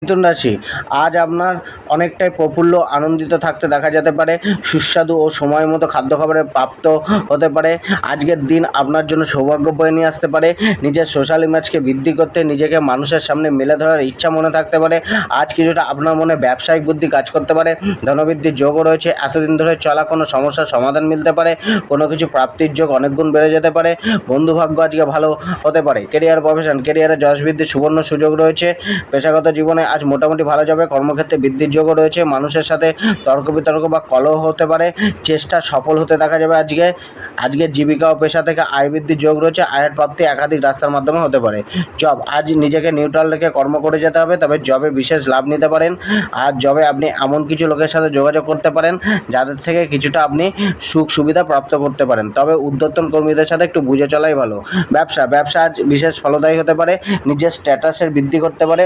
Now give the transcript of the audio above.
মিথুন রাশি, আজ আপনার অনেকটাই প্রফুল্ল আনন্দিত থাকতে দেখা যেতে পারে। সুস্বাদু ও সময় মতো খাদ্য খাবারের প্রাপ্ত হতে পারে। আজকের দিন আপনার জন্য সৌভাগ্য বয়ে নিয়ে আসতে পারে। নিজের সোশ্যাল ইমেজকে বৃদ্ধি করতে নিজেকে মানুষের সামনে মেলে ধরার ইচ্ছা মনে থাকতে পারে। আজ কিছুটা আপনার মনে ব্যবসায়িক বুদ্ধি কাজ করতে পারে। ধনবৃদ্ধির যোগও রয়েছে। এতদিন ধরে চলা কোনো সমস্যার সমাধান মিলতে পারে। কোনো কিছু প্রাপ্তির যোগ অনেক গুণ বেড়ে যেতে পারে। বন্ধু ভাগ্য আজকে ভালো হতে পারে। কেরিয়ার প্রফেশন, কেরিয়ারে যশ বৃদ্ধির সুবর্ণ সুযোগ রয়েছে। পেশাগত জীবনে আজ মোটামুটি ভালো যাবে। কর্মক্ষেত্রে বৃদ্ধির যোগও রয়েছে। মানুষের সাথে তর্ক বিতর্ক বা কলহ হতে পারে। চেষ্টা সফল হতে দেখা যাবে আজকে জীবিকা ও পেশা থেকে আয় বৃদ্ধির যোগ রয়েছে। আয়ের প্রাপ্তি একাধিক রাস্তার মাধ্যমে হতে পারে। জব, আজ নিজেকে নিউট্রাল রেখে কর্ম করে যেতে হবে, তবে জবে বিশেষ লাভ নিতে পারেন। আর জবে আপনি এমন কিছু লোকের সাথে যোগাযোগ করতে পারেন যাদের থেকে কিছুটা আপনি সুখ সুবিধা প্রাপ্ত করতে পারেন, তবে ঊর্ধ্বতন কর্মীদের সাথে একটু বুঝে চলাই ভালো। ব্যবসা আজ বিশেষ ফলদায়ী হতে পারে। নিজের স্ট্যাটাসের বৃদ্ধি করতে পারে।